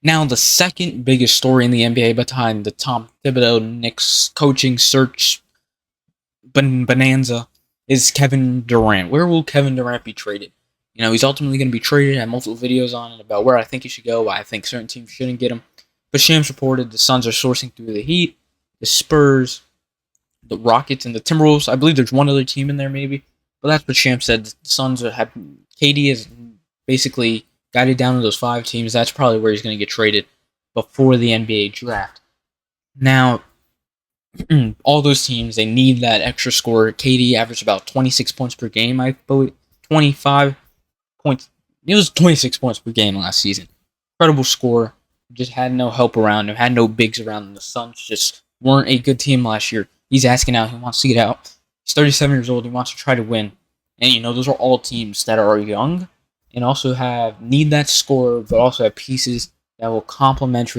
Now, the second biggest story in the NBA behind the Tom Thibodeau Knicks coaching search bonanza is Kevin Durant. Where will Kevin Durant be traded? He's ultimately going to be traded. I have multiple videos on it about where I think he should go, why I think certain teams shouldn't get him. But Shams reported the Suns are sourcing through the Heat, the Spurs, the Rockets, and the Timberwolves. I believe there's one other team in there, maybe. But that's what Shams said. The Suns have KD is basically guided down to those 5 teams. That's probably where he's going to get traded before the NBA draft. Now, all those teams, they need that extra score. KD averaged about 26 points per game, I believe. 25 points. It was 26 points per game last season. Incredible score. Just had no help around him. Had no bigs around him. The Suns just weren't a good team last year. He's asking out. He wants to get out. He's 37 years old. He wants to try to win. And, those are all teams that are young and also need that score, but also have pieces that will complement. Did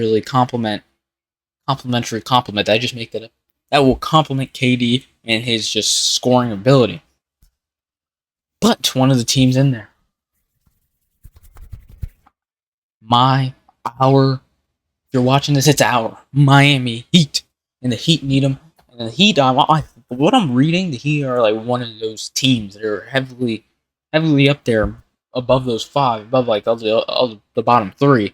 I just make that up? That will complement KD and his just scoring ability. But one of the teams in there, if you're watching this, it's our Miami Heat, and the Heat need them. And the Heat, what I'm reading, the Heat are like one of those teams that are heavily up there above those 5, above like all the bottom 3.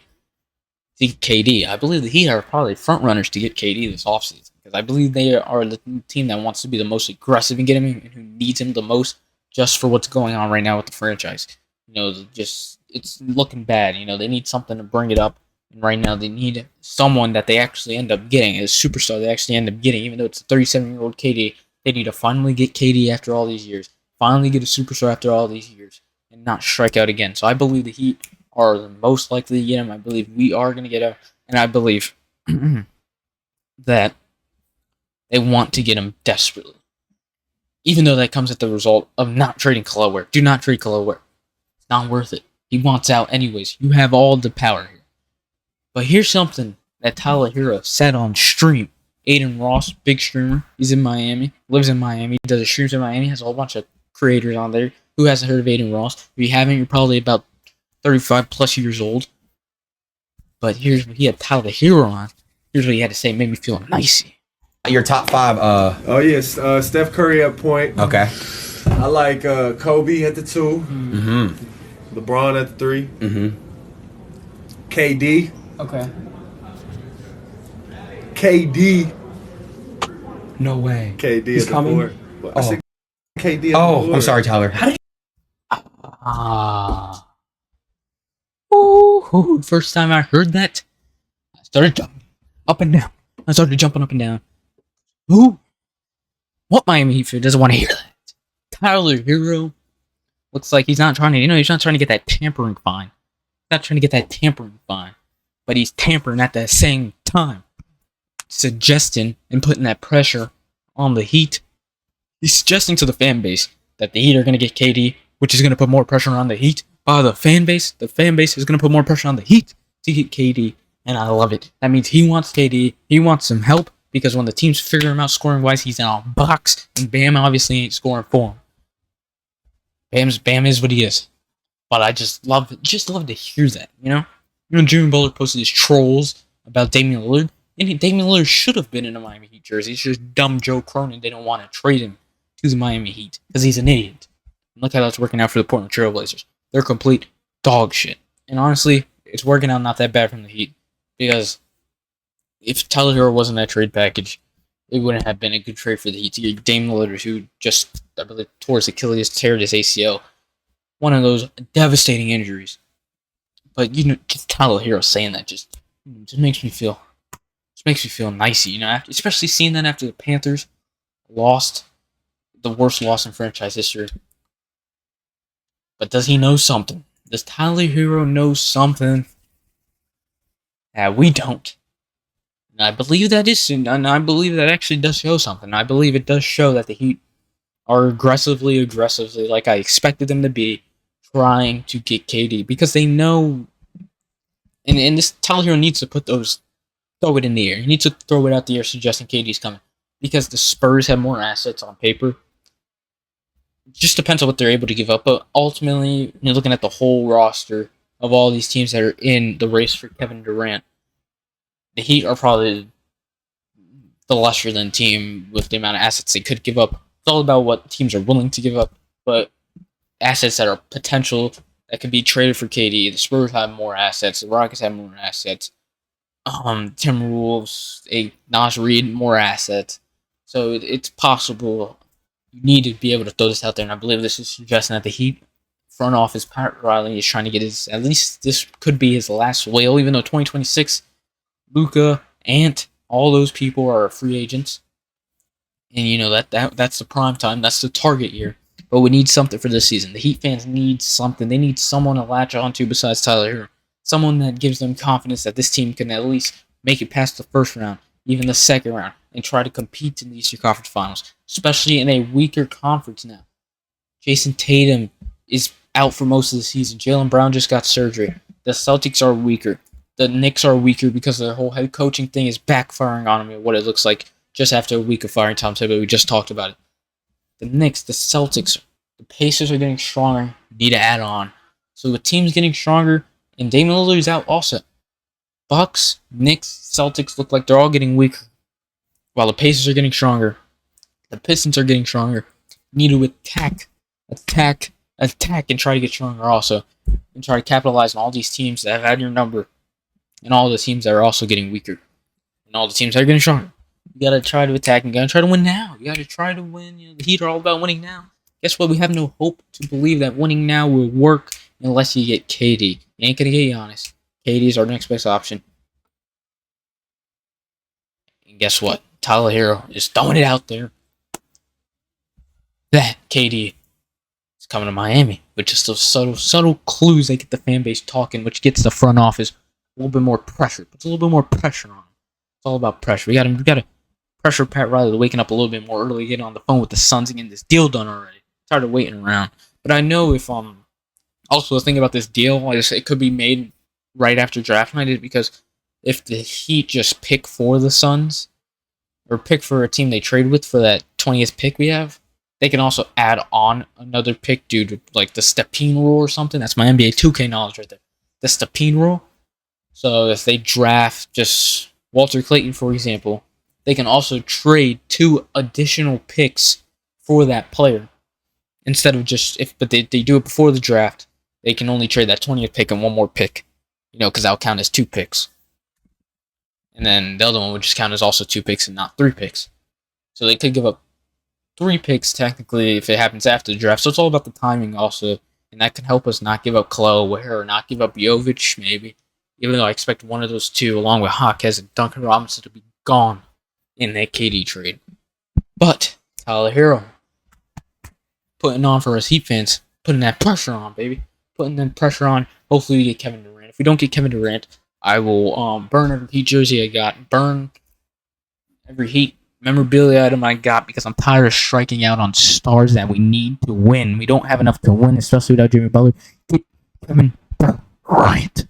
To get KD, I believe the Heat are probably front runners to get KD this offseason because I believe they are the team that wants to be the most aggressive in getting him and who needs him the most just for what's going on right now with the franchise. It's looking bad. They need something to bring it up, and right now they need someone that they actually end up getting, a superstar they actually end up getting, even though it's a 37-year-old KD. They need to finally get KD after all these years, finally get a superstar after all these years, and not strike out again. So I believe the Heat are the most likely to get him. I believe we are going to get him, and I believe that they want to get him desperately. Even though that comes at the result of not trading Khalil. Do not trade Khalil. It's not worth it. He wants out anyways. You have all the power here. But here's something that Tyler Herro said on stream. Adin Ross, big streamer. He's in Miami. Lives in Miami. Does his streams in Miami. Has a whole bunch of creators on there. Who hasn't heard of Adin Ross? If you haven't, you're probably about 35 plus years old. But here's what he had Tyler Herro on. Here's what he had to say. Made me feel nicey. Your top 5. Oh yes, Steph Curry at point. Okay. I like Kobe at the 2. Mm-hmm. LeBron at the 3. Mm-hmm. KD. Okay. KD. No way. KD He's at the coming? 4. Well, I said KD at the 4. I'm sorry, Tyler. How did First time I heard that, I started jumping up and down. I started jumping up and down. Who? What Miami Heat fan doesn't want to hear that? Tyler Herro looks like he's not trying to, he's not trying to get that tampering fine. He's not trying to get that tampering fine. But he's tampering at the same time. Suggesting and putting that pressure on the Heat. He's suggesting to the fan base that the Heat are going to get KD, which is going to put more pressure on the Heat. The fan base is going to put more pressure on the Heat to get KD, and I love it. That means he wants KD, he wants some help, because when the teams figure him out scoring-wise, he's in a box, and Bam obviously ain't scoring for him. Bam is what he is. But I just love to hear that, Jimmy Butler posted his trolls about Damian Lillard, and Damian Lillard should have been in a Miami Heat jersey. It's just dumb Joe Cronin didn't want to trade him to the Miami Heat, because he's an idiot. And look how that's working out for the Portland Trail Blazers. They're complete dog shit. And honestly, it's working out not that bad from the Heat. Because if Tyler Herro wasn't that trade package, it wouldn't have been a good trade for the Heat to get Damian Lillard, who just, I believe, tore his Achilles, teared his ACL. One of those devastating injuries. But, just Tyler Herro saying that just makes me feel nicey, especially seeing that after the Panthers lost the worst loss in franchise history. But does he know something? Does Tyler Herro know something that we don't? And I believe that actually does show something. I believe it does show that the Heat are aggressively, like I expected them to be, trying to get KD. Because they know, and this Tyler Herro needs to throw it in the air. He needs to throw it out the air suggesting KD's coming. Because the Spurs have more assets on paper. Just depends on what they're able to give up, but ultimately, you're looking at the whole roster. of all these teams that are in the race for Kevin Durant, the Heat are probably the lesser than team with the amount of assets they could give up. It's all about what teams are willing to give up, but assets that are potential that could be traded for KD. The Spurs have more assets. The Rockets have more assets. Timberwolves, Nas Reed, more assets. So it's possible. You need to be able to throw this out there, and I believe this is suggesting that the Heat front office, Pat Riley, is trying to get his, at least this could be his last whale, even though 2026, Luka, Ant, all those people are free agents. And you know that's the prime time, that's the target year. But we need something for this season. The Heat fans need something. They need someone to latch onto besides Tyler Herro. Someone that gives them confidence that this team can at least make it past the first round, even the second round, and try to compete in the Eastern Conference Finals, especially in a weaker conference now. Jason Tatum is out for most of the season. Jaylen Brown just got surgery. The Celtics are weaker. The Knicks are weaker because their whole head coaching thing is backfiring on them, what it looks like just after a week of firing Tom Thibodeau. We just talked about it. The Knicks, the Celtics, the Pacers are getting stronger. Need to add on. So the team's getting stronger, and Damian Lillard's out also. Bucks, Knicks, Celtics look like they're all getting weaker, while the Pacers are getting stronger. The Pistons are getting stronger. Need to attack, and try to get stronger also, and try to capitalize on all these teams that have had your number, and all the teams that are also getting weaker, and all the teams that are getting stronger. You gotta try to attack and gotta try to win now. You gotta try to win. You know, the Heat are all about winning now. Guess what? We have no hope to believe that winning now will work unless you get KD. You ain't gonna get Giannis. KD is our next best option. And guess what? Tyler Herro is throwing it out there that KD is coming to Miami, with just those subtle clues that get the fan base talking, which gets the front office a little bit more pressure. Puts a little bit more pressure on them. It's all about pressure. We gotta pressure Pat Riley to waking up a little bit more early, getting on the phone with the Suns and getting this deal done already. Tired of waiting around. But I know if also the thing about this deal is it could be made right after draft night, because if the Heat just pick for the Suns, or pick for a team they trade with for that 20th pick we have, they can also add on another pick due to like the Stepien rule or something. That's my NBA 2K knowledge right there. The Stepien rule. So if they draft just Walter Clayton, for example, they can also trade 2 additional picks for that player. Instead of but they do it before the draft, they can only trade that 20th pick and 1 more pick. You know, because that'll count as 2 picks. And then the other one would just count as also 2 picks and not 3 picks. So they could give up 3 picks technically if it happens after the draft. So it's all about the timing also. And that can help us not give up Khalil Ware or not give up Jovic maybe. Even though I expect one of those 2, along with Hawkes and Duncan Robinson, to be gone in that KD trade. But Tyler Herro putting on for us Heat fans, putting that pressure on, baby. Putting that pressure on. Hopefully we get Kevin Durant. If we don't get Kevin Durant, I will burn every Heat jersey I got. Burn every Heat memorabilia item I got, because I'm tired of striking out on stars that we need to win. We don't have enough to win, especially without Jimmy Butler. Get Kevin Durant.